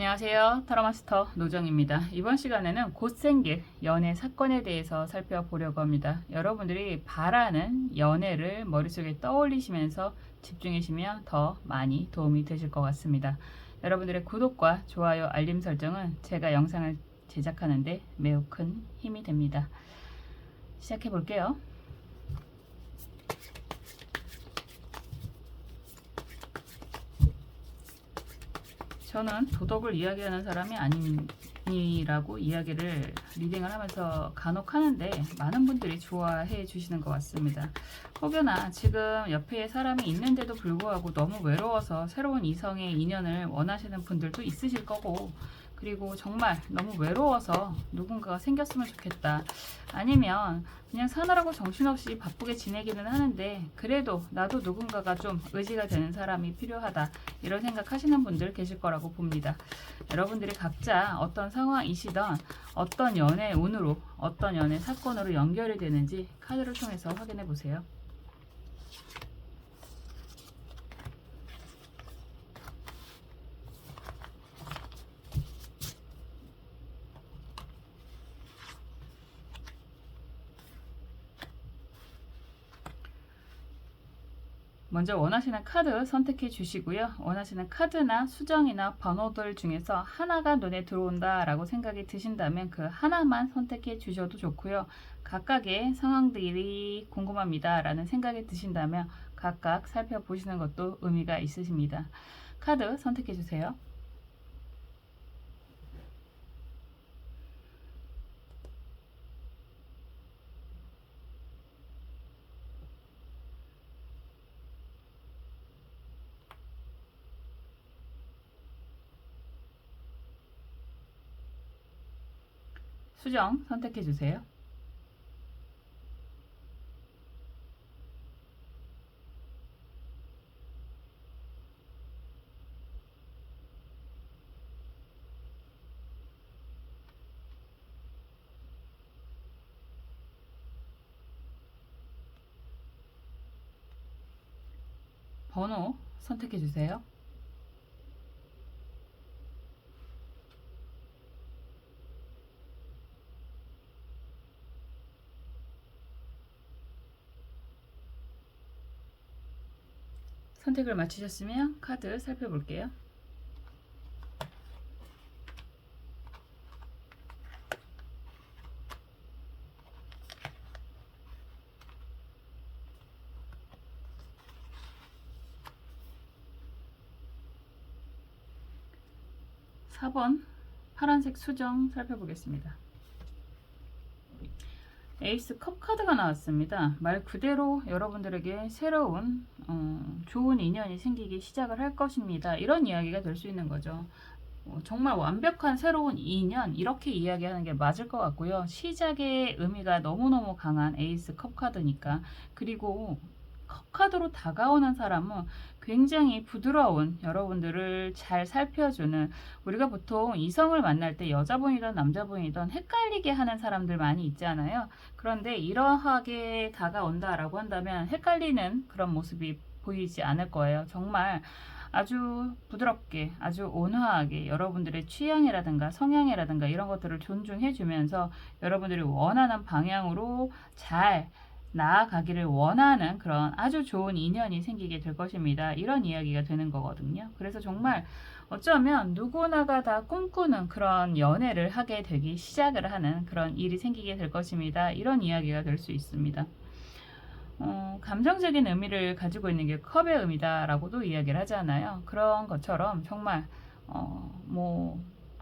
안녕하세요. 타로마스터 노정입니다. 이번 시간에는 곧 생길 연애 사건에 대해서 살펴보려고 합니다. 여러분들이 바라는 연애를 머릿속에 떠올리시면서 집중하시면 더 많이 도움이 되실 것 같습니다. 여러분들의 구독과 좋아요, 알림 설정은 제가 영상을 제작하는데 매우 큰 힘이 됩니다. 시작해 볼게요. 저는 도덕을 이야기하는 사람이 아니라고 이야기를 리딩을 하면서 간혹 하는데 많은 분들이 좋아해 주시는 것 같습니다. 혹여나 지금 옆에 사람이 있는데도 불구하고 너무 외로워서 새로운 이성의 인연을 원하시는 분들도 있으실 거고, 그리고 정말 너무 외로워서 누군가가 생겼으면 좋겠다, 아니면 그냥 사느라고 정신없이 바쁘게 지내기는 하는데 그래도 나도 누군가가 좀 의지가 되는 사람이 필요하다, 이런 생각하시는 분들 계실 거라고 봅니다. 여러분들이 각자 어떤 상황이시던 어떤 연애 운으로, 어떤 연애 사건으로 연결이 되는지 카드를 통해서 확인해 보세요. 먼저 원하시는 카드 선택해 주시고요. 원하시는 카드나 수정이나 번호들 중에서 하나가 눈에 들어온다 라고 생각이 드신다면 그 하나만 선택해 주셔도 좋고요. 각각의 상황들이 궁금합니다 라는 생각이 드신다면 각각 살펴보시는 것도 의미가 있으십니다. 카드 선택해 주세요. 수정 선택해 주세요. 번호 선택해 주세요. 선택을 마치셨으면 카드 살펴볼게요. (4번) 파란색 수정 살펴보겠습니다. 에이스 컵 카드가 나왔습니다. 말 그대로 여러분들에게 새로운 좋은 인연이 생기기 시작을 할 것입니다, 이런 이야기가 될 수 있는 거죠. 정말 완벽한 새로운 인연, 이렇게 이야기하는 게 맞을 것 같고요. 시작의 의미가 너무너무 강한 에이스 컵 카드니까. 그리고 컵 카드로 다가오는 사람은 굉장히 부드러운, 여러분들을 잘 살펴주는, 우리가 보통 이성을 만날 때 여자분이든 남자분이든 헷갈리게 하는 사람들 많이 있잖아요. 그런데 이러하게 다가온다라고 한다면 헷갈리는 그런 모습이 보이지 않을 거예요. 정말 아주 부드럽게, 아주 온화하게 여러분들의 취향이라든가 성향이라든가 이런 것들을 존중해 주면서 여러분들이 원하는 방향으로 잘 나아가기를 원하는 그런 아주 좋은 인연이 생기게 될 것입니다, 이런 이야기가 되는 거거든요. 그래서 정말 어쩌면 누구나가 다 꿈꾸는 그런 연애를 하게 되기 시작을 하는 그런 일이 생기게 될 것입니다, 이런 이야기가 될 수 있습니다. 감정적인 의미를 가지고 있는 게 컵의 의미다 라고도 이야기를 하잖아요. 그런 것처럼 정말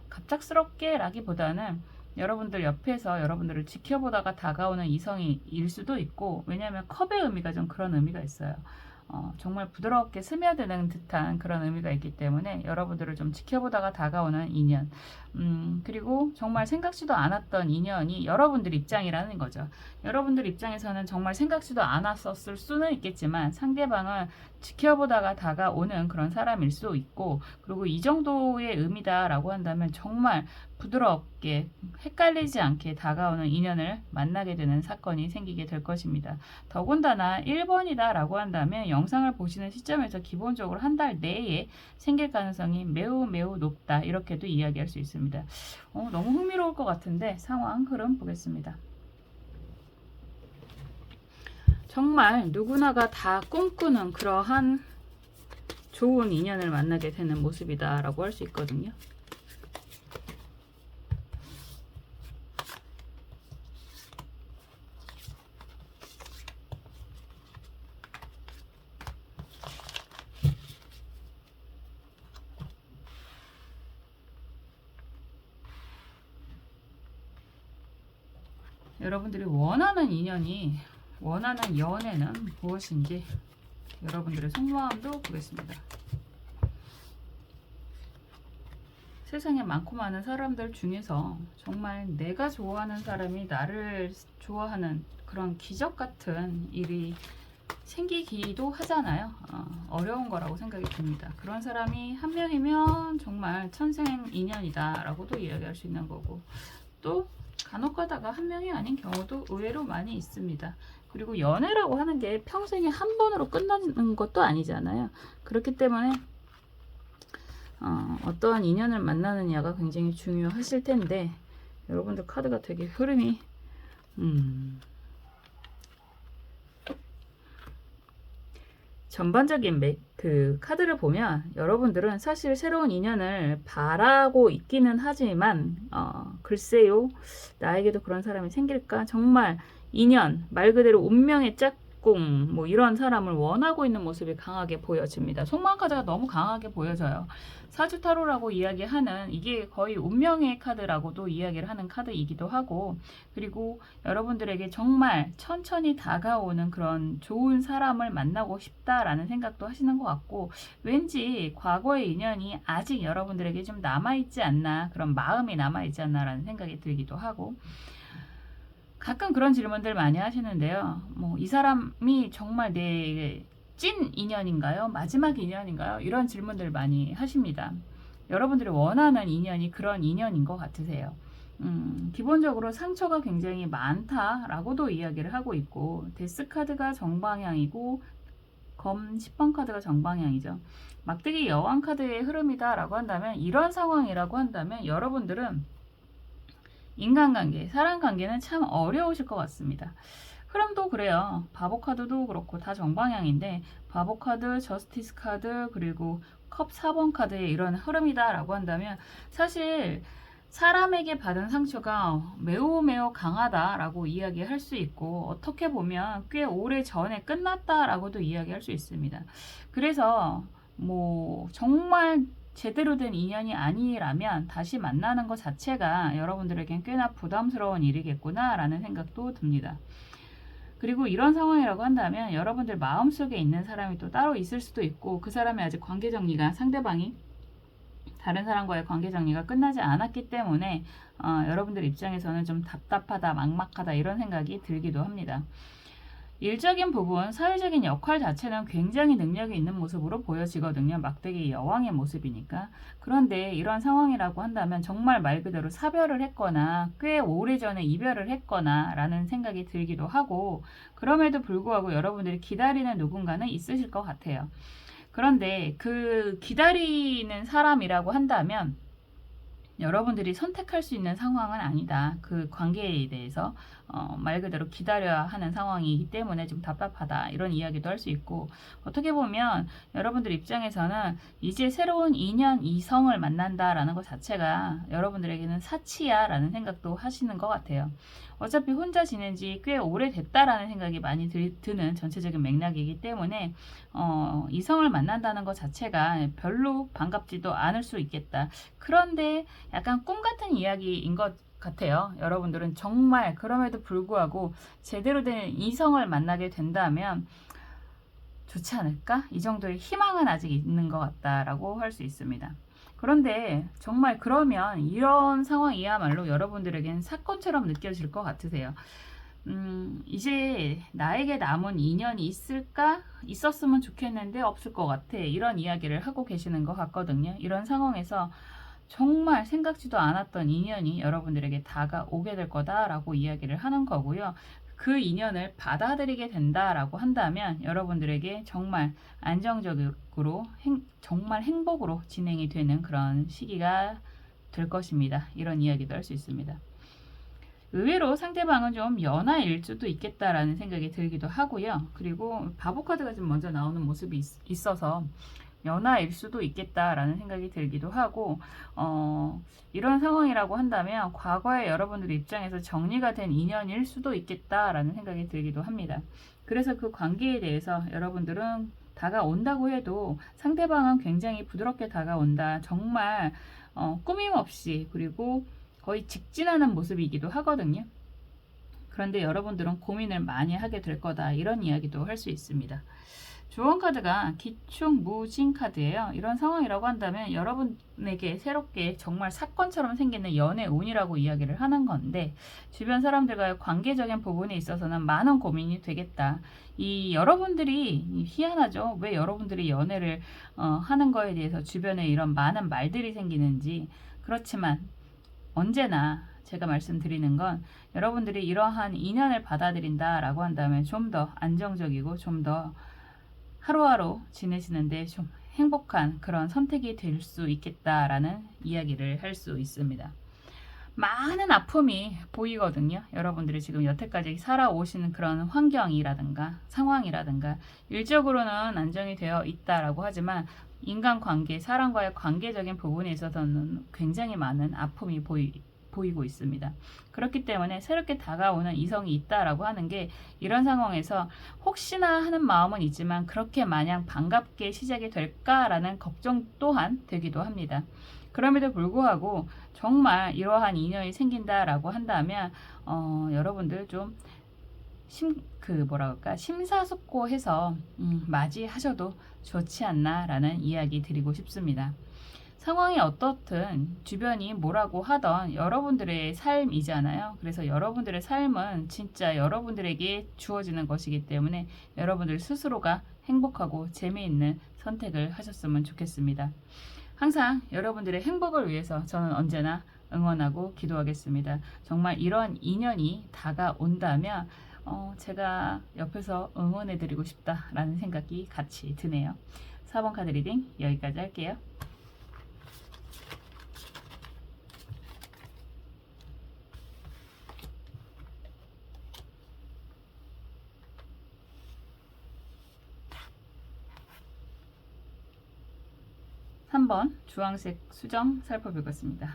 갑작스럽게 라기보다는 여러분들 옆에서 여러분들을 지켜보다가 다가오는 이성일 수도 있고, 왜냐하면 컵의 의미가 좀 그런 의미가 있어요. 정말 부드럽게 스며드는 듯한 그런 의미가 있기 때문에 여러분들을 좀 지켜보다가 다가오는 인연, 그리고 정말 생각지도 않았던 인연이 여러분들 입장이라는 거죠. 여러분들 입장에서는 정말 생각지도 않았었을 수는 있겠지만 상대방은 지켜보다가 다가오는 그런 사람일 수 있고, 그리고 이 정도의 의미다라고 한다면 정말 부드럽게 헷갈리지 않게 다가오는 인연을 만나게 되는 사건이 생기게 될 것입니다. 더군다나 1번이다 라고 한다면 영상을 보시는 시점에서 기본적으로 한 달 내에 생길 가능성이 매우 매우 높다. 이렇게도 이야기할 수 있습니다. 너무 흥미로울 것 같은데 상황 흐름 보겠습니다. 정말 누구나가 다 꿈꾸는 그러한 좋은 인연을 만나게 되는 모습이다 라고 할 수 있거든요. 여러분들이 원하는 인연이, 원하는 연애는 무엇인지 여러분들의 속마음도 보겠습니다. 세상에 많고 많은 사람들 중에서 정말 내가 좋아하는 사람이 나를 좋아하는 그런 기적 같은 일이 생기기도 하잖아요. 어려운 거라고 생각이 듭니다. 그런 사람이 한 명이면 정말 천생 인연이다 라고도 이야기할 수 있는 거고, 또 간혹 가다가 한 명이 아닌 경우도 의외로 많이 있습니다. 그리고 연애라고 하는 게 평생에 한 번으로 끝나는 것도 아니잖아요. 그렇기 때문에 어떠한 인연을 만나느냐가 굉장히 중요하실 텐데, 여러분들 카드가 되게 흐름이 전반적인 그 카드를 보면 여러분들은 사실 새로운 인연을 바라고 있기는 하지만 글쎄요, 나에게도 그런 사람이 생길까? 정말 인연, 말 그대로 운명의 짝꿍, 뭐 이런 사람을 원하고 있는 모습이 강하게 보여집니다. 속마음 카드가 너무 강하게 보여져요. 사주타로라고 이야기하는, 이게 거의 운명의 카드라고도 이야기를 하는 카드이기도 하고, 그리고 여러분들에게 정말 천천히 다가오는 그런 좋은 사람을 만나고 싶다라는 생각도 하시는 것 같고, 왠지 과거의 인연이 아직 여러분들에게 좀 남아있지 않나, 그런 마음이 남아있지 않나라는 생각이 들기도 하고, 가끔 그런 질문들 많이 하시는데요. 뭐 이 사람이 정말 내 찐 인연인가요? 마지막 인연인가요? 이런 질문들 많이 하십니다. 여러분들이 원하는 인연이 그런 인연인 것 같으세요. 기본적으로 상처가 굉장히 많다라고도 이야기를 하고 있고, 데스 카드가 정방향이고 검 10번 카드가 정방향이죠. 막대기 여왕 카드의 흐름이다라고 한다면, 이런 상황이라고 한다면 여러분들은 인간관계, 사람관계는 참 어려우실 것 같습니다. 흐름도 그래요. 바보 카드도 그렇고 다 정방향인데, 바보 카드, 저스티스 카드, 그리고 컵 4번 카드의 이런 흐름이다라고 한다면, 사실 사람에게 받은 상처가 매우 매우 강하다라고 이야기할 수 있고, 어떻게 보면 꽤 오래 전에 끝났다라고도 이야기할 수 있습니다. 그래서 뭐 정말 제대로 된 인연이 아니라면 다시 만나는 것 자체가 여러분들에겐 꽤나 부담스러운 일이겠구나 라는 생각도 듭니다. 그리고 이런 상황이라고 한다면 여러분들 마음속에 있는 사람이 또 따로 있을 수도 있고, 그 사람이 아직 관계 정리가, 상대방이 다른 사람과의 관계 정리가 끝나지 않았기 때문에 여러분들 입장에서는 좀 답답하다, 막막하다 이런 생각이 들기도 합니다. 일적인 부분, 사회적인 역할 자체는 굉장히 능력이 있는 모습으로 보여지거든요. 막대기 여왕의 모습이니까. 그런데 이런 상황이라고 한다면 정말 말 그대로 사별을 했거나 꽤 오래전에 이별을 했거나 라는 생각이 들기도 하고, 그럼에도 불구하고 여러분들이 기다리는 누군가는 있으실 것 같아요. 그런데 그 기다리는 사람이라고 한다면 여러분들이 선택할 수 있는 상황은 아니다. 그 관계에 대해서 말 그대로 기다려야 하는 상황이기 때문에 좀 답답하다, 이런 이야기도 할 수 있고, 어떻게 보면 여러분들 입장에서는 이제 새로운 인연, 이성을 만난다라는 것 자체가 여러분들에게는 사치야 라는 생각도 하시는 것 같아요. 어차피 혼자 지낸 지 꽤 오래됐다라는 생각이 많이 드는 전체적인 맥락이기 때문에 이성을 만난다는 것 자체가 별로 반갑지도 않을 수 있겠다. 그런데 약간 꿈 같은 이야기인 것 같아요. 여러분들은 정말 그럼에도 불구하고 제대로 된 이성을 만나게 된다면 좋지 않을까? 이 정도의 희망은 아직 있는 것 같다라고 할 수 있습니다. 그런데 정말 그러면 이런 상황이야말로 여러분들에겐 사건처럼 느껴질 것 같으세요. 이제 나에게 남은 인연이 있을까? 있었으면 좋겠는데 없을 것 같아. 이런 이야기를 하고 계시는 것 같거든요. 이런 상황에서 정말 생각지도 않았던 인연이 여러분들에게 다가오게 될 거다라고 이야기를 하는 거고요. 그 인연을 받아들이게 된다라고 한다면 여러분들에게 정말 안정적으로 정말 행복으로 진행이 되는 그런 시기가 될 것입니다. 이런 이야기도 할 수 있습니다. 의외로 상대방은 좀 연하일 수도 있겠다라는 생각이 들기도 하고요. 그리고 바보 카드가 좀 먼저 나오는 모습이 있어서 연하일 수도 있겠다라는 생각이 들기도 하고, 이런 상황이라고 한다면 과거에 여러분들 입장에서 정리가 된 인연일 수도 있겠다라는 생각이 들기도 합니다. 그래서 그 관계에 대해서 여러분들은 다가온다고 해도 상대방은 굉장히 부드럽게 다가온다. 정말 꾸밈 없이, 그리고 거의 직진하는 모습이기도 하거든요. 그런데 여러분들은 고민을 많이 하게 될 거다. 이런 이야기도 할 수 있습니다. 조언 카드가 기충무진 카드예요. 이런 상황이라고 한다면 여러분에게 새롭게 정말 사건처럼 생기는 연애 운이라고 이야기를 하는 건데, 주변 사람들과의 관계적인 부분에 있어서는 많은 고민이 되겠다. 이 여러분들이 희한하죠. 왜 여러분들이 연애를 하는 거에 대해서 주변에 이런 많은 말들이 생기는지. 그렇지만 언제나 제가 말씀드리는 건 여러분들이 이러한 인연을 받아들인다라고 한다면 좀 더 안정적이고 좀 더 하루하루 지내시는데 좀 행복한 그런 선택이 될 수 있겠다라는 이야기를 할 수 있습니다. 많은 아픔이 보이거든요. 여러분들이 지금 여태까지 살아오시는 그런 환경이라든가 상황이라든가 일적으로는 안정이 되어 있다라고 하지만 인간관계, 사람과의 관계적인 부분에 있어서는 굉장히 많은 아픔이 보이고 있습니다. 그렇기 때문에 새롭게 다가오는 이성이 있다라고 하는 게 이런 상황에서 혹시나 하는 마음은 있지만 그렇게 마냥 반갑게 시작이 될까라는 걱정 또한 되기도 합니다. 그럼에도 불구하고 정말 이러한 인연이 생긴다라고 한다면 여러분들 좀 심사숙고해서 맞이하셔도 좋지 않나라는 이야기 드리고 싶습니다. 상황이 어떻든 주변이 뭐라고 하던 여러분들의 삶이잖아요. 그래서 여러분들의 삶은 진짜 여러분들에게 주어지는 것이기 때문에 여러분들 스스로가 행복하고 재미있는 선택을 하셨으면 좋겠습니다. 항상 여러분들의 행복을 위해서 저는 언제나 응원하고 기도하겠습니다. 정말 이런 인연이 다가온다면 제가 옆에서 응원해드리고 싶다라는 생각이 같이 드네요. 4번 카드 리딩 여기까지 할게요. (3번) 주황색 수정 살펴보겠습니다.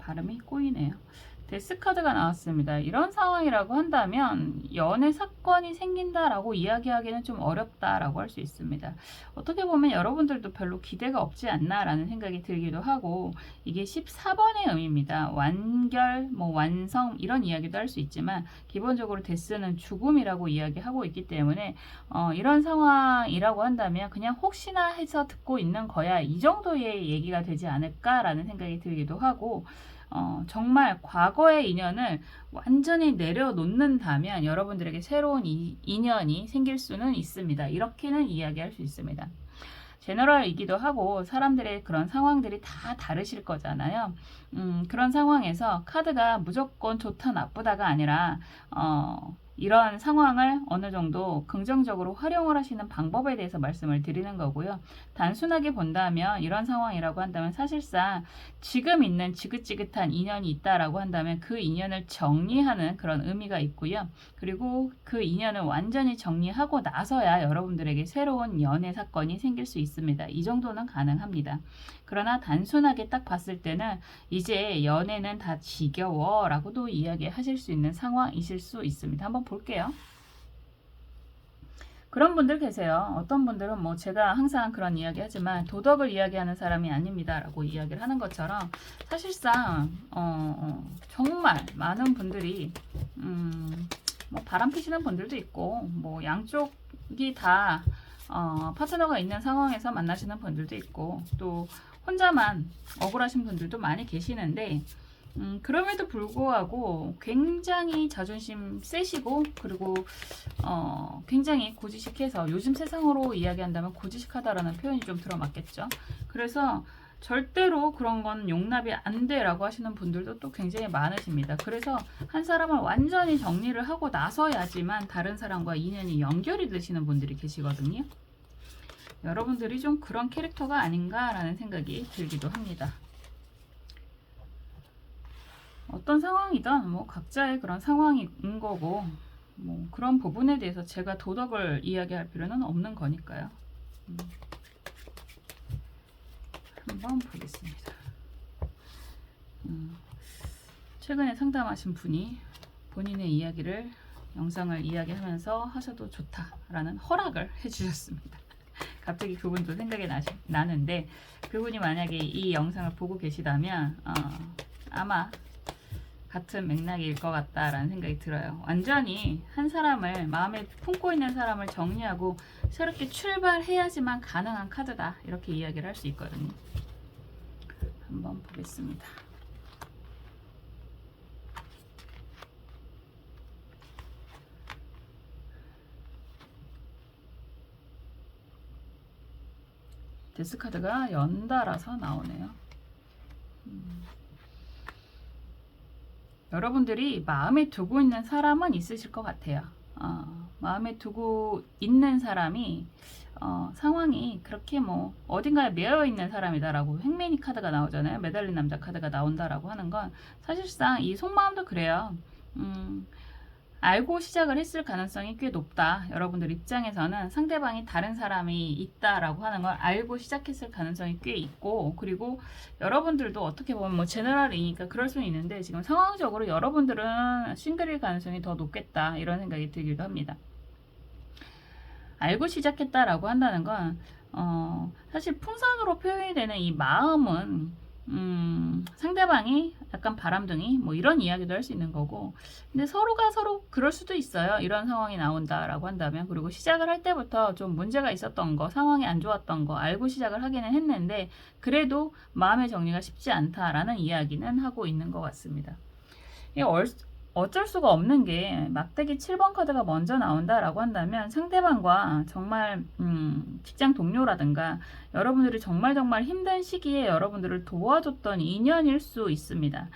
발음이 꼬이네요. 데스 카드가 나왔습니다. 이런 상황이라고 한다면 연애 사건이 생긴다라고 이야기하기는 좀 어렵다라고 할 수 있습니다. 어떻게 보면 여러분들도 별로 기대가 없지 않나라는 생각이 들기도 하고, 이게 14번의 의미입니다. 완결, 완성 이런 이야기도 할 수 있지만 기본적으로 데스는 죽음이라고 이야기하고 있기 때문에 이런 상황이라고 한다면 그냥 혹시나 해서 듣고 있는 거야, 이 정도의 얘기가 되지 않을까라는 생각이 들기도 하고, 정말 과거의 인연을 완전히 내려놓는다면 여러분들에게 새로운 인연이 생길 수는 있습니다. 이렇게는 이야기할 수 있습니다. 제너럴이기도 하고 사람들의 그런 상황들이 다 다르실 거잖아요. 그런 상황에서 카드가 무조건 좋다 나쁘다가 아니라 이런 상황을 어느 정도 긍정적으로 활용을 하시는 방법에 대해서 말씀을 드리는 거고요. 단순하게 본다면 이런 상황이라고 한다면 사실상 지금 있는 지긋지긋한 인연이 있다라고 한다면 그 인연을 정리하는 그런 의미가 있고요. 그리고 그 인연을 완전히 정리하고 나서야 여러분들에게 새로운 연애 사건이 생길 수 있습니다. 이 정도는 가능합니다. 그러나 단순하게 딱 봤을 때는 이제 연애는 다 지겨워 라고도 이야기하실 수 있는 상황이실 수 있습니다. 한번 볼게요. 그런 분들 계세요. 어떤 분들은 제가 항상 그런 이야기 하지만 도덕을 이야기하는 사람이 아닙니다 라고 이야기를 하는 것처럼 사실상 정말 많은 분들이 바람 피시는 분들도 있고 양쪽이 다 파트너가 있는 상황에서 만나시는 분들도 있고 또 혼자만 억울하신 분들도 많이 계시는데 그럼에도 불구하고 굉장히 자존심 세시고 그리고 굉장히 고지식해서 요즘 세상으로 이야기한다면 고지식하다라는 표현이 좀 들어맞겠죠. 그래서 절대로 그런 건 용납이 안 돼라고 하시는 분들도 또 굉장히 많으십니다. 그래서 한 사람을 완전히 정리를 하고 나서야지만 다른 사람과 인연이 연결이 되시는 분들이 계시거든요. 여러분들이 좀 그런 캐릭터가 아닌가라는 생각이 들기도 합니다. 어떤 상황이든 뭐 각자의 그런 상황인 거고, 뭐 그런 부분에 대해서 제가 도덕을 이야기할 필요는 없는 거니까요. 한번 보겠습니다. 최근에 상담하신 분이 본인의 이야기를 영상을 이야기하면서 하셔도 좋다라는 허락을 해주셨습니다. 갑자기 그분도 생각이 나는데, 그분이 만약에 이 영상을 보고 계시다면 아마 같은 맥락일 것 같다라는 생각이 들어요. 완전히 한 사람을, 마음에 품고 있는 사람을 정리하고 새롭게 출발해야지만 가능한 카드다, 이렇게 이야기를 할 수 있거든요. 한번 보겠습니다. 데스카드가 연달아서 나오네요. 여러분들이 마음에 두고 있는 사람은 있으실 것 같아요. 마음에 두고 있는 사람이 상황이 그렇게 뭐 어딘가에 매여 있는 사람이다라고 행매니 카드가 나오잖아요. 매달린 남자 카드가 나온다라고 하는 건 사실상 이 속마음도 그래요. 알고 시작을 했을 가능성이 꽤 높다. 여러분들 입장에서는 상대방이 다른 사람이 있다라고 하는 걸 알고 시작했을 가능성이 꽤 있고, 그리고 여러분들도 어떻게 보면 뭐 제너럴이니까 그럴 수는 있는데, 지금 상황적으로 여러분들은 싱글일 가능성이 더 높겠다, 이런 생각이 들기도 합니다. 알고 시작했다라고 한다는 건 사실 풍선으로 표현이 되는 이 마음은 상대방이 약간 바람둥이 뭐 이런 이야기도 할 수 있는 거고, 근데 서로가 서로 그럴 수도 있어요. 이런 상황이 나온다라고 한다면. 그리고 시작을 할 때부터 좀 문제가 있었던 거, 상황이 안 좋았던 거 알고 시작을 하기는 했는데, 그래도 마음의 정리가 쉽지 않다라는 이야기는 하고 있는 것 같습니다. 어쩔 수가 없는 게, 막대기 7번 카드가 먼저 나온다라고 한다면 상대방과 정말 직장 동료라든가 여러분들이 정말 힘든 시기에 여러분들을 도와줬던 인연일 수 있습니다.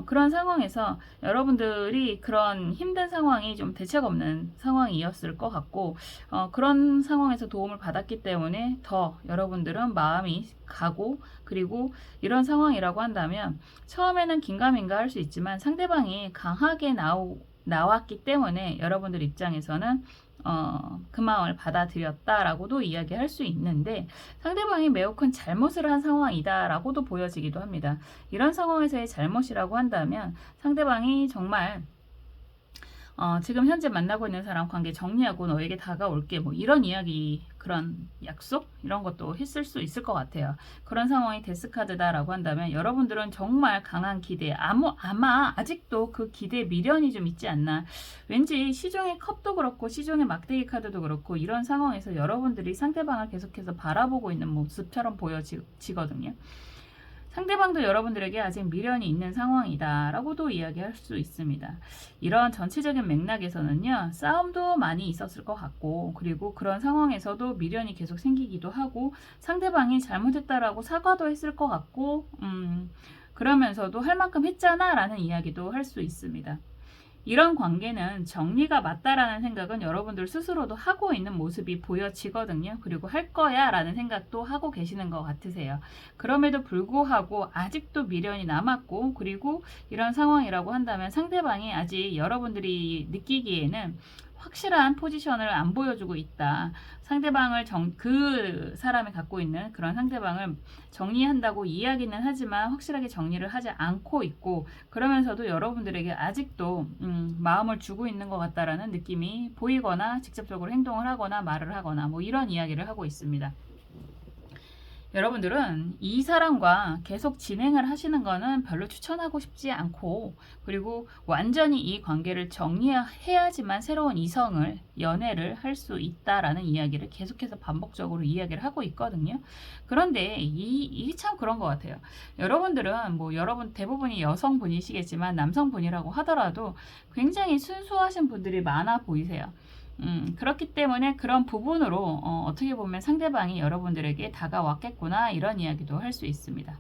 그런 상황에서 여러분들이 그런 힘든 상황이 좀 대책 없는 상황이었을 것 같고, 그런 상황에서 도움을 받았기 때문에 더 여러분들은 마음이 가고, 그리고 이런 상황이라고 한다면 처음에는 긴가민가 할 수 있지만 상대방이 강하게 나왔기 때문에 여러분들 입장에서는 그 마음을 받아들였다라고도 이야기할 수 있는데, 상대방이 매우 큰 잘못을 한 상황이다라고도 보여지기도 합니다. 이런 상황에서의 잘못이라고 한다면 상대방이 정말 지금 현재 만나고 있는 사람 관계 정리하고 너에게 다가올게, 뭐 이런 이야기, 그런 약속 이런 것도 했을 수 있을 것 같아요. 그런 상황이 데스카드다라고 한다면 여러분들은 정말 강한 기대, 아마 아직도 그 기대에 미련이 좀 있지 않나. 왠지 시종의 컵도 그렇고 시종의 막대기 카드도 그렇고, 이런 상황에서 여러분들이 상대방을 계속해서 바라보고 있는 모습처럼 보여지거든요. 상대방도 여러분들에게 아직 미련이 있는 상황이다 라고도 이야기할 수 있습니다. 이런 전체적인 맥락에서는요, 싸움도 많이 있었을 것 같고, 그리고 그런 상황에서도 미련이 계속 생기기도 하고, 상대방이 잘못했다라고 사과도 했을 것 같고, 그러면서도 할 만큼 했잖아 라는 이야기도 할 수 있습니다. 이런 관계는 정리가 맞다라는 생각은 여러분들 스스로도 하고 있는 모습이 보여지거든요. 그리고 할 거야 라는 생각도 하고 계시는 것 같으세요. 그럼에도 불구하고 아직도 미련이 남았고, 그리고 이런 상황이라고 한다면 상대방이 아직 여러분들이 느끼기에는 확실한 포지션을 안 보여주고 있다. 상대방을 그 사람이 갖고 있는 그런 상대방을 정리한다고 이야기는 하지만 확실하게 정리를 하지 않고 있고, 그러면서도 여러분들에게 아직도 마음을 주고 있는 것 같다라는 느낌이 보이거나 직접적으로 행동을 하거나 말을 하거나 뭐 이런 이야기를 하고 있습니다. 여러분들은 이 사람과 계속 진행을 하시는 거는 별로 추천하고 싶지 않고, 그리고 완전히 이 관계를 정리해야지만 새로운 이성을, 연애를 할 수 있다라는 이야기를 계속해서 반복적으로 이야기를 하고 있거든요. 그런데 이게 참 그런 것 같아요. 여러분들은 뭐 여러분 대부분이 여성분이시겠지만 남성분이라고 하더라도 굉장히 순수하신 분들이 많아 보이세요. 그렇기 때문에 그런 부분으로 어떻게 보면 상대방이 여러분들에게 다가왔겠구나 이런 이야기도 할 수 있습니다.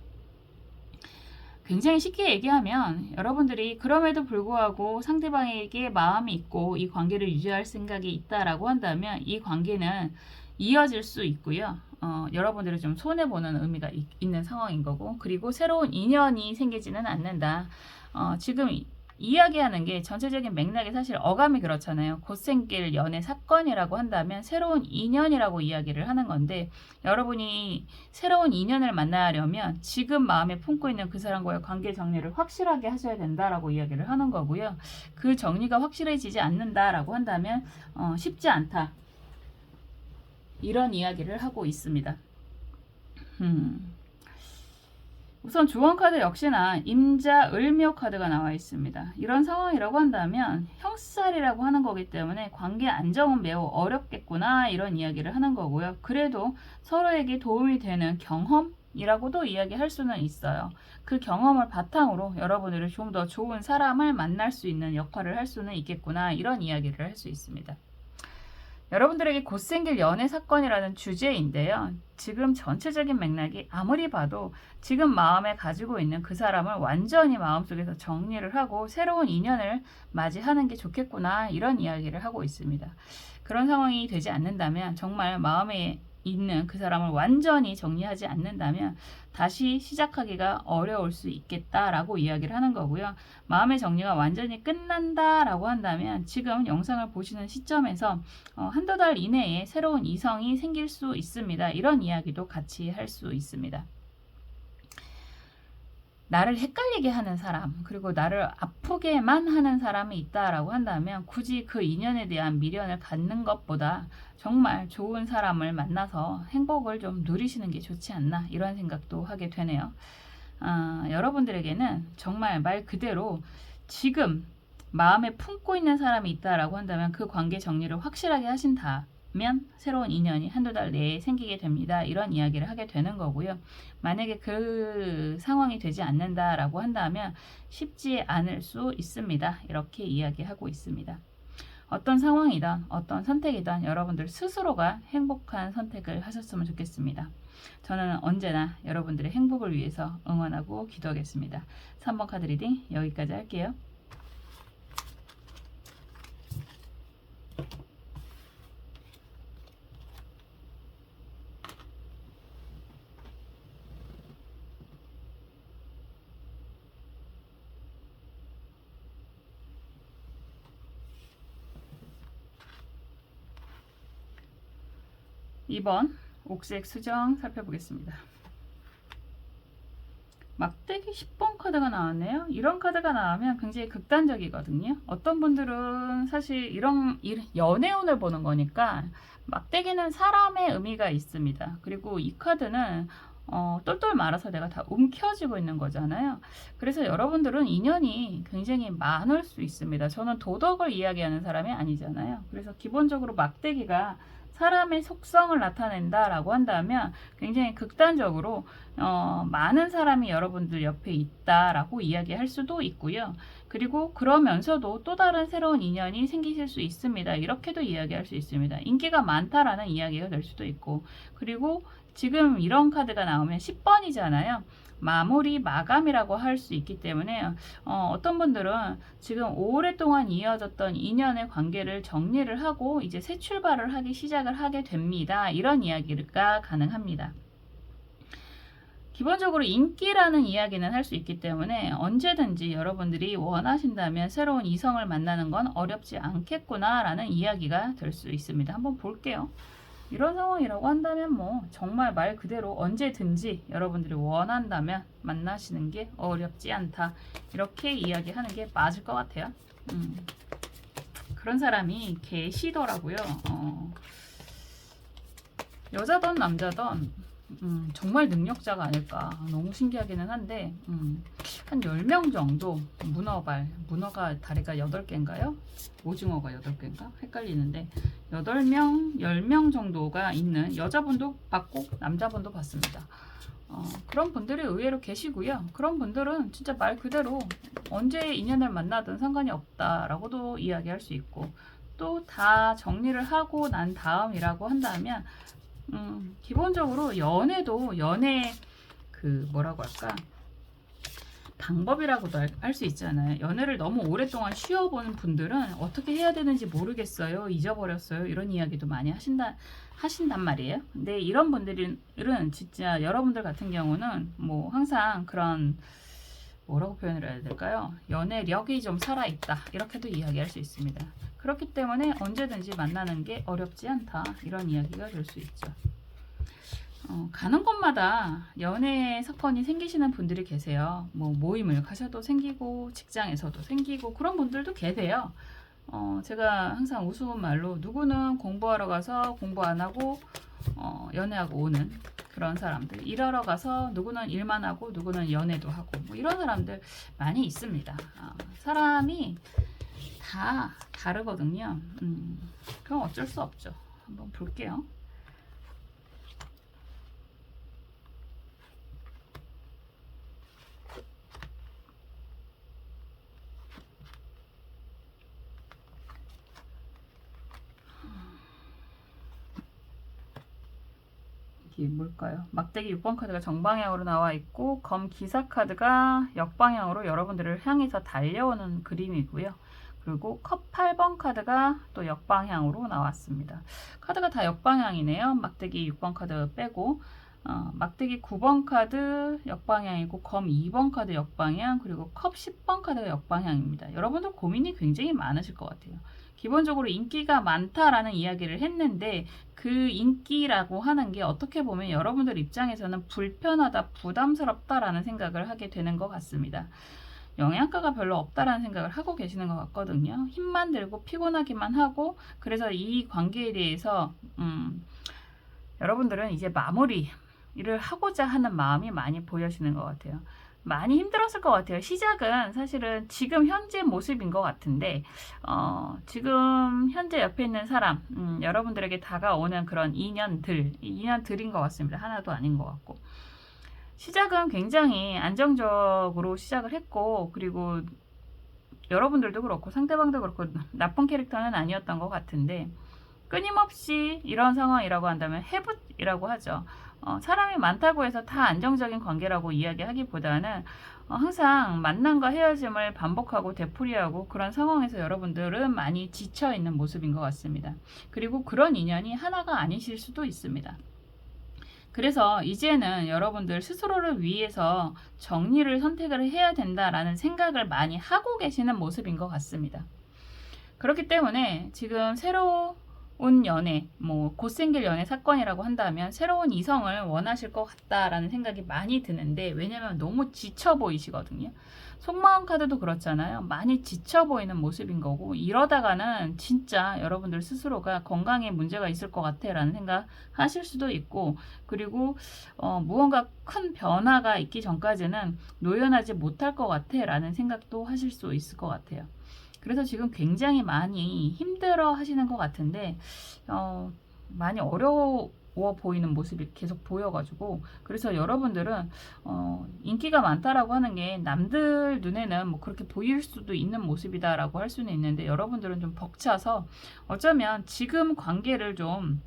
굉장히 쉽게 얘기하면 여러분들이 그럼에도 불구하고 상대방에게 마음이 있고 이 관계를 유지할 생각이 있다라고 한다면 이 관계는 이어질 수 있고요. 여러분들이 좀 손해보는 의미가 있는 상황인 거고, 그리고 새로운 인연이 생기지는 않는다. 지금 이야기하는 게 전체적인 맥락이 사실 어감이 그렇잖아요. 곧 생길 연애 사건이라고 한다면 새로운 인연이라고 이야기를 하는 건데, 여러분이 새로운 인연을 만나려면 지금 마음에 품고 있는 그 사람과의 관계 정리를 확실하게 하셔야 된다라고 이야기를 하는 거고요. 그 정리가 확실해지지 않는다라고 한다면 쉽지 않다. 이런 이야기를 하고 있습니다. 우선 주원 카드 역시나 임자 을묘 카드가 나와 있습니다. 이런 상황이라고 한다면 형살이라고 하는 거기 때문에 관계 안정은 매우 어렵겠구나 이런 이야기를 하는 거고요. 그래도 서로에게 도움이 되는 경험이라고도 이야기할 수는 있어요. 그 경험을 바탕으로 여러분들이 좀 더 좋은 사람을 만날 수 있는 역할을 할 수는 있겠구나 이런 이야기를 할 수 있습니다. 여러분들에게 곧 생길 연애 사건이라는 주제인데요. 지금 전체적인 맥락이 아무리 봐도 지금 마음에 가지고 있는 그 사람을 완전히 마음속에서 정리를 하고 새로운 인연을 맞이하는 게 좋겠구나 이런 이야기를 하고 있습니다. 그런 상황이 되지 않는다면, 정말 마음에 있는 그 사람을 완전히 정리하지 않는다면 다시 시작하기가 어려울 수 있겠다라고 이야기를 하는 거고요. 마음의 정리가 완전히 끝난다라고 한다면 지금 영상을 보시는 시점에서 한두 달 이내에 새로운 이성이 생길 수 있습니다. 이런 이야기도 같이 할 수 있습니다. 나를 헷갈리게 하는 사람, 그리고 나를 아프게만 하는 사람이 있다라고 한다면 굳이 그 인연에 대한 미련을 갖는 것보다 정말 좋은 사람을 만나서 행복을 좀 누리시는 게 좋지 않나 이런 생각도 하게 되네요. 여러분들에게는 정말 말 그대로 지금 마음에 품고 있는 사람이 있다라고 한다면 그 관계 정리를 확실하게 하신 다면 새로운 인연이 한두 달 내에 생기게 됩니다. 이런 이야기를 하게 되는 거고요. 만약에 그 상황이 되지 않는다라고 한다면 쉽지 않을 수 있습니다. 이렇게 이야기하고 있습니다. 어떤 상황이든 어떤 선택이든 여러분들 스스로가 행복한 선택을 하셨으면 좋겠습니다. 저는 언제나 여러분들의 행복을 위해서 응원하고 기도하겠습니다. 3번 카드 리딩 여기까지 할게요. (2번) 옥색 수정 살펴보겠습니다. 막대기 10번 카드가 나왔네요. 이런 카드가 나오면 굉장히 극단적이거든요. 어떤 분들은 사실 이런 연애운을 보는 거니까 막대기는 사람의 의미가 있습니다. 그리고 이 카드는 똘똘 말아서 내가 다 움켜쥐고 있는 거잖아요. 그래서 여러분들은 인연이 굉장히 많을 수 있습니다. 저는 도덕을 이야기하는 사람이 아니잖아요. 그래서 기본적으로 막대기가 사람의 속성을 나타낸다라고 한다면 굉장히 극단적으로 많은 사람이 여러분들 옆에 있다라고 이야기할 수도 있고요. 그리고 그러면서도 또 다른 새로운 인연이 생기실 수 있습니다. 이렇게도 이야기할 수 있습니다. 인기가 많다라는 이야기가 될 수도 있고, 그리고 지금 이런 카드가 나오면 10번이잖아요. 마무리, 마감이라고 할 수 있기 때문에 어떤 분들은 지금 오랫동안 이어졌던 인연의 관계를 정리를 하고 이제 새 출발을 하기 시작을 하게 됩니다. 이런 이야기가 가능합니다. 기본적으로 인기라는 이야기는 할 수 있기 때문에 언제든지 여러분들이 원하신다면 새로운 이성을 만나는 건 어렵지 않겠구나 라는 이야기가 될 수 있습니다. 한번 볼게요. 이런 상황이라고 한다면 뭐 정말 말 그대로 언제든지 여러분들이 원한다면 만나시는 게 어렵지 않다. 이렇게 이야기하는 게 맞을 것 같아요. 그런 사람이 계시더라고요. 여자든 남자든 정말 능력자가 아닐까. 너무 신기하기는 한데 한 10명 정도 문어가 다리가 8개인가요? 오징어가 8개인가? 헷갈리는데 8명, 10명 정도가 있는 여자분도 봤고 남자분도 봤습니다. 그런 분들이 의외로 계시고요. 그런 분들은 진짜 말 그대로 언제 인연을 만나든 상관이 없다라고도 이야기할 수 있고, 것도 다 정리를 하고 난 다음이라고 한다면 기본적으로 연애도 연애 그 뭐라고 할까 방법이라고도 할 수 있잖아요. 연애를 너무 오랫동안 쉬어보는 분들은 어떻게 해야 되는지 모르겠어요, 잊어버렸어요, 이런 이야기도 많이 하신단 말이에요. 근데 이런 분들은 진짜 여러분들 같은 경우는 뭐 항상 그런 뭐라고 표현을 해야 될까요? 연애력이 좀 살아있다, 이렇게도 이야기할 수 있습니다. 그렇기 때문에 언제든지 만나는 게 어렵지 않다, 이런 이야기가 될 수 있죠. 가는 곳마다 연애 사건이 생기시는 분들이 계세요. 뭐 모임을 가셔도 생기고 직장에서도 생기고 그런 분들도 계세요. 제가 항상 우스운 말로 누구는 공부하러 가서 공부 안 하고 연애하고 오는 그런 사람들, 일하러 가서 누구는 일만 하고 누구는 연애도 하고 뭐 이런 사람들 많이 있습니다. 사람이 다 다르거든요. 그럼 어쩔 수 없죠. 한번 볼게요. 이게 뭘까요? 막대기 6번 카드가 정방향으로 나와 있고 검 기사 카드가 역방향으로 여러분들을 향해서 달려오는 그림이고요. 그리고 컵 8번 카드가 또 역방향으로 나왔습니다. 카드가 다 역방향이네요. 막대기 6번 카드 빼고 막대기 9번 카드 역방향이고 검 2번 카드 역방향, 그리고 컵 10번 카드가 역방향입니다. 여러분들 고민이 굉장히 많으실 것 같아요. 기본적으로 인기가 많다라는 이야기를 했는데 그 인기라고 하는 게 어떻게 보면 여러분들 입장에서는 불편하다, 부담스럽다라는 생각을 하게 되는 것 같습니다. 영양가가 별로 없다라는 생각을 하고 계시는 것 같거든요. 힘만 들고 피곤하기만 하고, 그래서 이 관계에 대해서 여러분들은 이제 마무리를 하고자 하는 마음이 많이 보여지는 것 같아요. 많이 힘들었을 것 같아요. 시작은 사실은 지금 현재 모습인 것 같은데 지금 현재 옆에 있는 사람, 여러분들에게 다가오는 그런 인연들인 것 같습니다. 하나도 아닌 것 같고, 시작은 굉장히 안정적으로 시작을 했고, 그리고 여러분들도 그렇고 상대방도 그렇고 나쁜 캐릭터는 아니었던 것 같은데, 끊임없이 이런 상황이라고 한다면 해붓이라고 하죠. 사람이 많다고 해서 다 안정적인 관계라고 이야기하기보다는 항상 만남과 헤어짐을 반복하고 되풀이하고 그런 상황에서 여러분들은 많이 지쳐있는 모습인 것 같습니다. 그리고 그런 인연이 하나가 아니실 수도 있습니다. 그래서 이제는 여러분들 스스로를 위해서 정리를 선택을 해야 된다라는 생각을 많이 하고 계시는 모습인 것 같습니다. 그렇기 때문에 지금 새로운 연애, 뭐 곧 생길 연애 사건이라고 한다면 새로운 이성을 원하실 것 같다라는 생각이 많이 드는데, 왜냐면 너무 지쳐 보이시거든요. 속마음 카드도 그렇잖아요. 많이 지쳐 보이는 모습인 거고, 이러다가는 진짜 여러분들 스스로가 건강에 문제가 있을 것 같아 라는 생각 하실 수도 있고, 그리고 무언가 큰 변화가 있기 전까지는 노연하지 못할 것 같아 라는 생각도 하실 수 있을 것 같아요. 그래서 지금 굉장히 많이 힘들어 하시는 것 같은데 많이 어려워 보이는 모습이 계속 보여가지고, 그래서 여러분들은 인기가 많다라고 하는 게 남들 눈에는 뭐 그렇게 보일 수도 있는 모습이다라고 할 수는 있는데, 여러분들은 좀 벅차서 어쩌면 지금 관계를 좀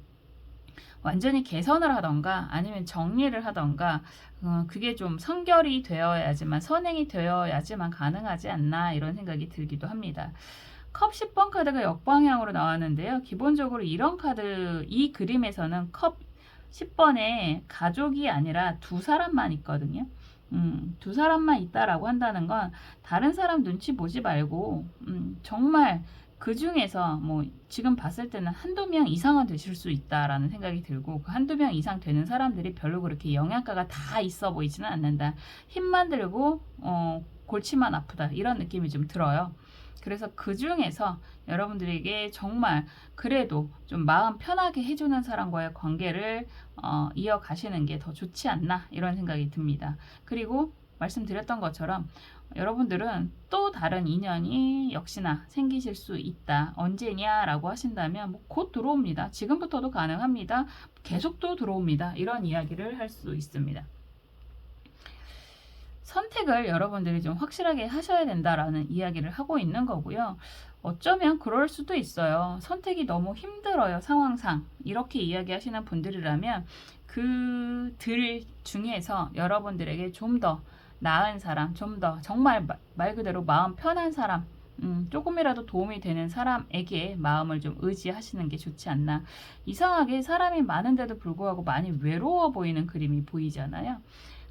완전히 개선을 하던가 아니면 정리를 하던가 그게 좀 선결이 되어야지만, 선행이 되어야지만 가능하지 않나, 이런 생각이 들기도 합니다. 컵 10번 카드가 역방향으로 나왔는데요. 기본적으로 이런 카드, 이 그림에서는 컵 10번에 가족이 아니라 두 사람만 있거든요. 두 사람만 있다라고 한다는 건 다른 사람 눈치 보지 말고 정말 그 중에서 뭐 지금 봤을 때는 한두 명 이상은 되실 수 있다라는 생각이 들고, 그 한두 명 이상 되는 사람들이 별로 그렇게 영양가가 다 있어 보이지는 않는다. 힘만 들고 골치만 아프다, 이런 느낌이 좀 들어요. 그래서 그 중에서 여러분들에게 정말 그래도 좀 마음 편하게 해주는 사람과의 관계를 이어가시는 게 더 좋지 않나, 이런 생각이 듭니다. 그리고 말씀드렸던 것처럼 여러분들은 또 다른 인연이 역시나 생기실 수 있다. 언제냐라고 하신다면 곧 들어옵니다. 지금부터도 가능합니다. 계속 또 들어옵니다. 이런 이야기를 할 수 있습니다. 선택을 여러분들이 좀 확실하게 하셔야 된다라는 이야기를 하고 있는 거고요. 어쩌면 그럴 수도 있어요. 선택이 너무 힘들어요, 상황상. 이렇게 이야기하시는 분들이라면 그들 중에서 여러분들에게 좀 더 나은 사람, 좀 더 정말 말 그대로 마음 편한 사람, 조금이라도 도움이 되는 사람에게 마음을 좀 의지하시는 게 좋지 않나. 이상하게 사람이 많은데도 불구하고 많이 외로워 보이는 그림이 보이잖아요.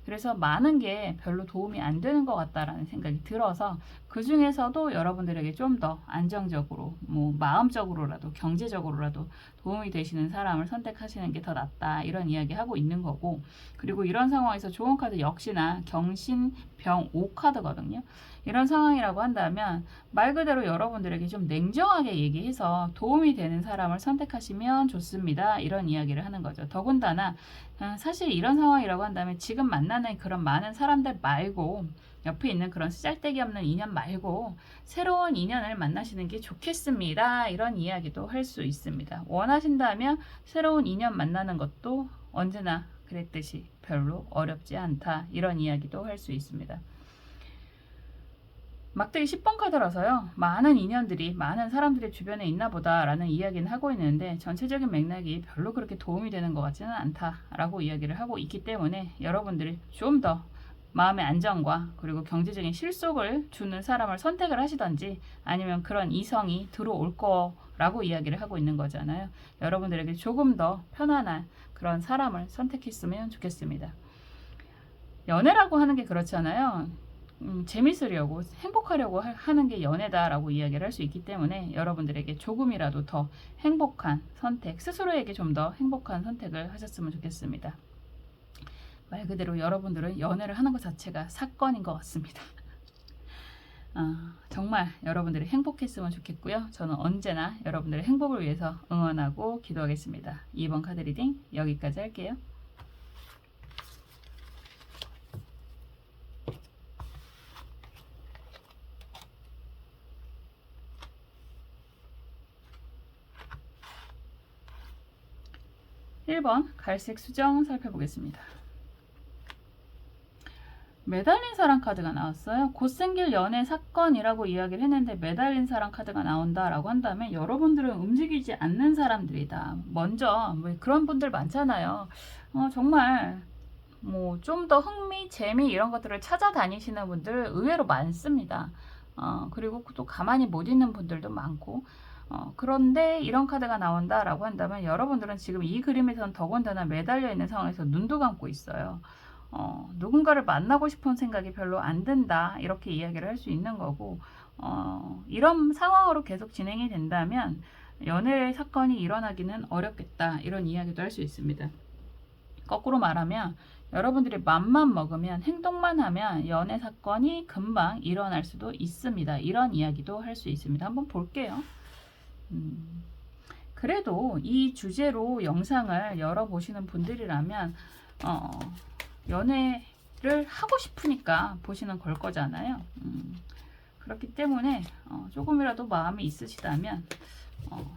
그래서 많은 게 별로 도움이 안 되는 것 같다라는 생각이 들어서 그 중에서도 여러분들에게 좀 더 안정적으로, 뭐 마음적으로라도 경제적으로라도 도움이 되시는 사람을 선택하시는 게 더 낫다, 이런 이야기 하고 있는 거고, 그리고 이런 상황에서 좋은 카드 역시나 경신병5 카드거든요. 이런 상황이라고 한다면 말 그대로 여러분들에게 좀 냉정하게 얘기해서 도움이 되는 사람을 선택하시면 좋습니다, 이런 이야기를 하는 거죠. 더군다나 사실 이런 상황이라고 한다면 지금 만나는 그런 많은 사람들 말고, 옆에 있는 그런 쓰잘데기 없는 인연 말고 새로운 인연을 만나시는 게 좋겠습니다, 이런 이야기도 할 수 있습니다. 원하신다면 새로운 인연 만나는 것도 언제나 그랬듯이 별로 어렵지 않다, 이런 이야기도 할 수 있습니다. 막대기 10번 카드라서요, 많은 인연들이 많은 사람들이 주변에 있나 보다라는 이야기는 하고 있는데 전체적인 맥락이 별로 그렇게 도움이 되는 것 같지는 않다라고 이야기를 하고 있기 때문에 여러분들이 좀 더 마음의 안정과 그리고 경제적인 실속을 주는 사람을 선택을 하시던지, 아니면 그런 이성이 들어올 거라고 이야기를 하고 있는 거잖아요. 여러분들에게 조금 더 편안한 그런 사람을 선택했으면 좋겠습니다. 연애라고 하는 게 그렇잖아요. 재밌으려고 행복하려고 하는 게 연애다라고 이야기를 할 수 있기 때문에 여러분들에게 조금이라도 더 행복한 선택, 스스로에게 좀 더 행복한 선택을 하셨으면 좋겠습니다. 말 그대로 여러분들은 연애를 하는 것 자체가 사건인 것 같습니다. 정말 여러분들이 행복했으면 좋겠고요. 저는 언제나 여러분들의 행복을 위해서 응원하고 기도하겠습니다. 2번 카드 리딩 여기까지 할게요. (1번) 갈색 수정 살펴보겠습니다. 매달린 사랑 카드가 나왔어요. 곧 생길 연애 사건이라고 이야기를 했는데 매달린 사랑 카드가 나온다라고 한다면 여러분들은 움직이지 않는 사람들이다. 먼저 뭐 그런 분들 많잖아요. 정말 뭐 좀 더 흥미, 재미 이런 것들을 찾아다니시는 분들 의외로 많습니다. 그리고 또 가만히 못 있는 분들도 많고, 그런데 이런 카드가 나온다라고 한다면 여러분들은 지금 이 그림에서는 더군다나 매달려 있는 상황에서 눈도 감고 있어요. 누군가를 만나고 싶은 생각이 별로 안 든다, 이렇게 이야기를 할 수 있는 거고, 이런 상황으로 계속 진행이 된다면 연애 사건이 일어나기는 어렵겠다, 이런 이야기도 할 수 있습니다. 거꾸로 말하면 여러분들이 맘만 먹으면, 행동만 하면 연애 사건이 금방 일어날 수도 있습니다, 이런 이야기도 할 수 있습니다. 한번 볼게요. 그래도 이 주제로 영상을 열어보시는 분들이라면 연애를 하고 싶으니까 보시는 걸 거잖아요. 그렇기 때문에 조금이라도 마음이 있으시다면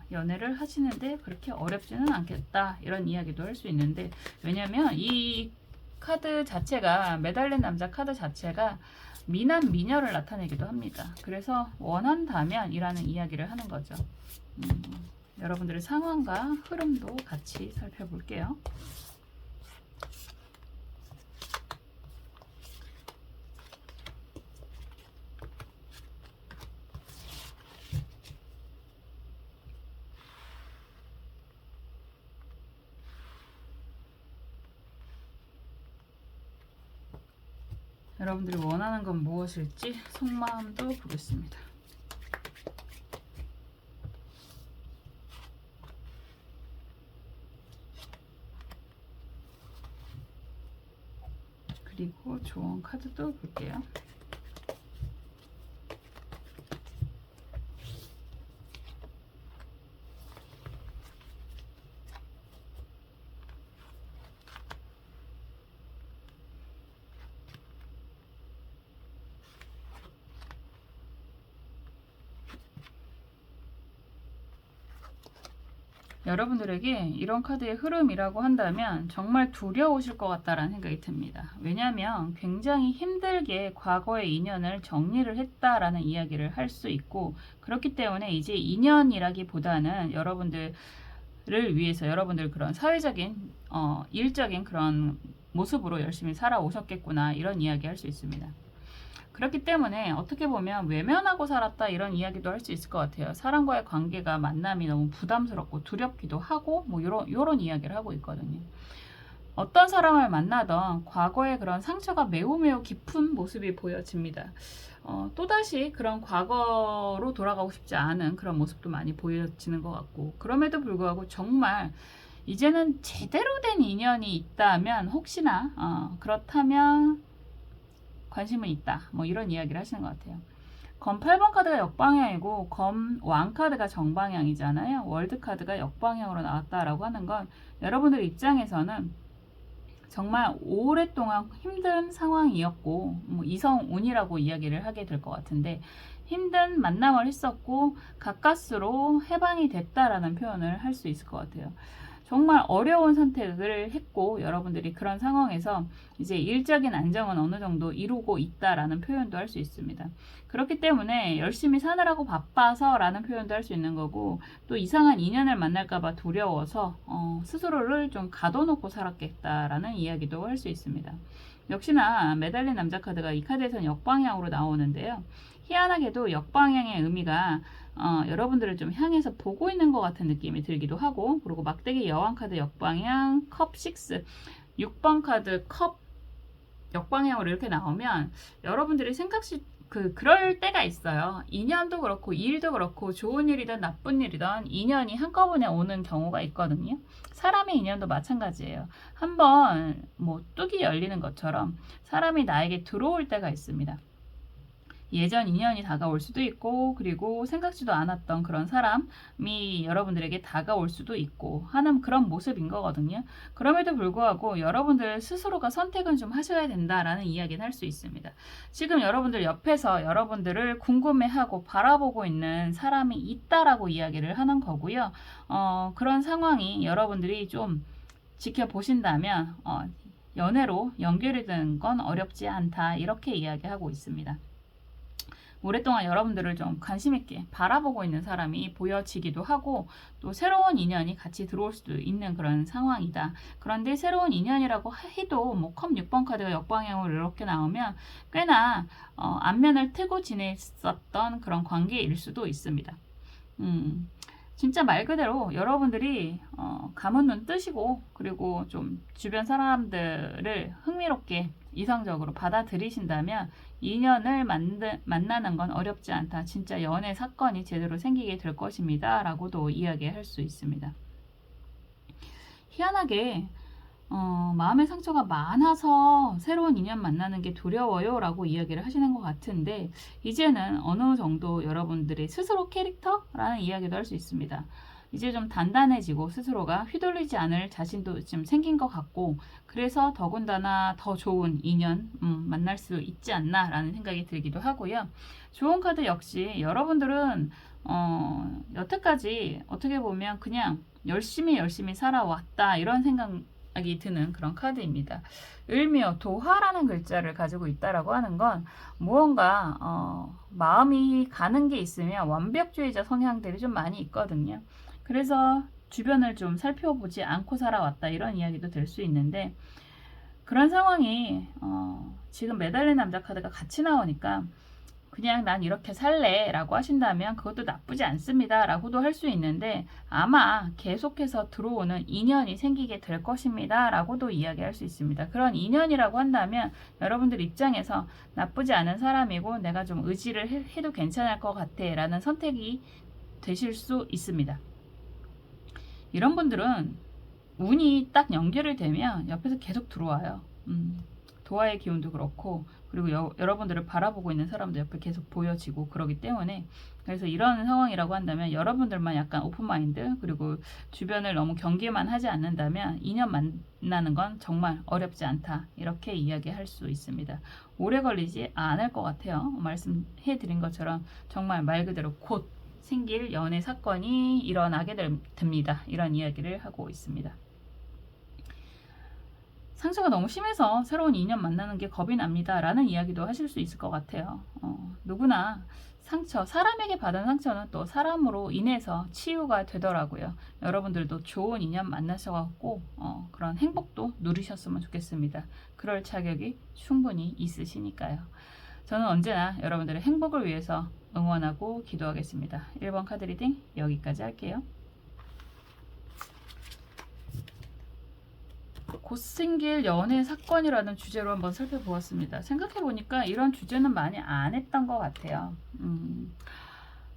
연애를 하시는데 그렇게 어렵지는 않겠다, 이런 이야기도 할 수 있는데, 왜냐면 이 카드 자체가, 매달린 남자 카드 자체가 미남 미녀를 나타내기도 합니다. 그래서 원한다면 이라는 이야기를 하는 거죠. 여러분들의 상황과 흐름도 같이 살펴볼게요. 여러분들이 원하는 건 무엇일지 속마음도 보겠습니다. 그리고 조언 카드도 볼게요. 여러분들에게 이런 카드의 흐름이라고 한다면 정말 두려우실 것 같다라는 생각이 듭니다. 왜냐하면 굉장히 힘들게 과거의 인연을 정리를 했다라는 이야기를 할 수 있고, 그렇기 때문에 이제 인연이라기보다는 여러분들을 위해서 여러분들 그런 사회적인 일적인 그런 모습으로 열심히 살아오셨겠구나, 이런 이야기 할 수 있습니다. 그렇기 때문에 어떻게 보면 외면하고 살았다, 이런 이야기도 할 수 있을 것 같아요. 사람과의 관계가, 만남이 너무 부담스럽고 두렵기도 하고 뭐 요런 이야기를 하고 있거든요. 어떤 사람을 만나던 과거의 그런 상처가 매우 매우 깊은 모습이 보여집니다. 또다시 그런 과거로 돌아가고 싶지 않은 그런 모습도 많이 보여지는 것 같고, 그럼에도 불구하고 정말 이제는 제대로 된 인연이 있다면, 혹시나 그렇다면 관심은 있다, 뭐 이런 이야기를 하시는 것 같아요. 검 8번 카드가 역방향이고 검 왕 카드가 정방향이잖아요. 월드 카드가 역방향으로 나왔다라고 하는 건 여러분들 입장에서는 정말 오랫동안 힘든 상황이었고, 뭐 이성운이라고 이야기를 하게 될 것 같은데, 힘든 만남을 했었고 가까스로 해방이 됐다라는 표현을 할 수 있을 것 같아요. 정말 어려운 선택을 했고, 여러분들이 그런 상황에서 이제 일적인 안정은 어느 정도 이루고 있다라는 표현도 할 수 있습니다. 그렇기 때문에 열심히 사느라고 바빠서 라는 표현도 할 수 있는 거고, 또 이상한 인연을 만날까봐 두려워서 스스로를 좀 가둬놓고 살았겠다라는 이야기도 할 수 있습니다. 역시나 매달린 남자 카드가 이 카드에서는 역방향으로 나오는데요. 희한하게도 역방향의 의미가 여러분들을 좀 향해서 보고 있는 것 같은 느낌이 들기도 하고, 그리고 막대기 여왕 카드 역방향, 컵 6, 6번 카드 컵 역방향으로 이렇게 나오면 여러분들이 그럴 때가 있어요. 인연도 그렇고 일도 그렇고 좋은 일이든 나쁜 일이든 인연이 한꺼번에 오는 경우가 있거든요. 사람의 인연도 마찬가지예요. 한번 뭐 뚝이 열리는 것처럼 사람이 나에게 들어올 때가 있습니다. 예전 인연이 다가올 수도 있고, 그리고 생각지도 않았던 그런 사람이 여러분들에게 다가올 수도 있고 하는 그런 모습인 거거든요. 그럼에도 불구하고 여러분들 스스로가 선택은 좀 하셔야 된다라는 이야기는 할 수 있습니다. 지금 여러분들 옆에서 여러분들을 궁금해하고 바라보고 있는 사람이 있다라고 이야기를 하는 거고요. 그런 상황이 여러분들이 좀 지켜보신다면 연애로 연결이 되는 건 어렵지 않다, 이렇게 이야기하고 있습니다. 오랫동안 여러분들을 좀 관심있게 바라보고 있는 사람이 보여지기도 하고, 또 새로운 인연이 같이 들어올 수도 있는 그런 상황이다. 그런데 새로운 인연이라고 해도 뭐 컵 6번 카드가 역방향으로 이렇게 나오면 꽤나 안면을 트고 지냈었던 그런 관계일 수도 있습니다. 진짜 말 그대로 여러분들이 감은 눈 뜨시고, 그리고 좀 주변 사람들을 흥미롭게 이성적으로 받아들이신다면 인연을 만나는 건 어렵지 않다. 진짜 연애 사건이 제대로 생기게 될 것입니다. 라고도 이야기할 수 있습니다. 희한하게 마음의 상처가 많아서 새로운 인연 만나는 게 두려워요 라고 이야기를 하시는 것 같은데, 이제는 어느 정도 여러분들의 스스로 캐릭터라는 이야기도 할 수 있습니다. 이제 좀 단단해지고 스스로가 휘둘리지 않을 자신도 좀 생긴 것 같고, 그래서 더군다나 더 좋은 인연 만날 수 있지 않나 라는 생각이 들기도 하고요. 좋은 카드 역시 여러분들은 여태까지 어떻게 보면 그냥 열심히 살아왔다, 이런 생각이 드는 그런 카드입니다. 을미어 도화라는 글자를 가지고 있다라고 하는 건 무언가 마음이 가는 게 있으면 완벽주의자 성향들이 좀 많이 있거든요. 그래서 주변을 좀 살펴보지 않고 살아왔다, 이런 이야기도 될 수 있는데, 그런 상황이 지금 매달린 남자 카드가 같이 나오니까 그냥 난 이렇게 살래 라고 하신다면 그것도 나쁘지 않습니다 라고도 할 수 있는데, 아마 계속해서 들어오는 인연이 생기게 될 것입니다 라고도 이야기할 수 있습니다. 그런 인연이라고 한다면 여러분들 입장에서 나쁘지 않은 사람이고 내가 좀 의지를 해도 괜찮을 것 같아 라는 선택이 되실 수 있습니다. 이런 분들은 운이 딱 연결이 되면 옆에서 계속 들어와요. 도화의 기운도 그렇고, 그리고 여러분들을 바라보고 있는 사람도 옆에 계속 보여지고 그러기 때문에, 그래서 이런 상황이라고 한다면 여러분들만 약간 오픈마인드, 그리고 주변을 너무 경계만 하지 않는다면 인연 만나는 건 정말 어렵지 않다, 이렇게 이야기할 수 있습니다. 오래 걸리지 않을 것 같아요. 말씀해 드린 것처럼 정말 말 그대로 곧 생길 연애 사건이 일어나게 됩니다. 이런 이야기를 하고 있습니다. 상처가 너무 심해서 새로운 인연 만나는 게 겁이 납니다. 라는 이야기도 하실 수 있을 것 같아요. 누구나 상처, 사람에게 받은 상처는 또 사람으로 인해서 치유가 되더라고요. 여러분들도 좋은 인연 만나셔갖고 그런 행복도 누리셨으면 좋겠습니다. 그럴 자격이 충분히 있으시니까요. 저는 언제나 여러분들의 행복을 위해서 응원하고 기도하겠습니다. 1번 카드 리딩 여기까지 할게요. 곧 생길 연애 사건이라는 주제로 한번 살펴보았습니다. 생각해보니까 이런 주제는 많이 안 했던 것 같아요.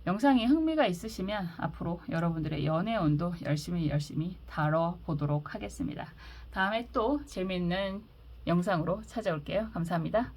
영상이 흥미가 있으시면 앞으로 여러분들의 연애운도 열심히 다뤄보도록 하겠습니다. 다음에 또 재미있는 영상으로 찾아올게요. 감사합니다.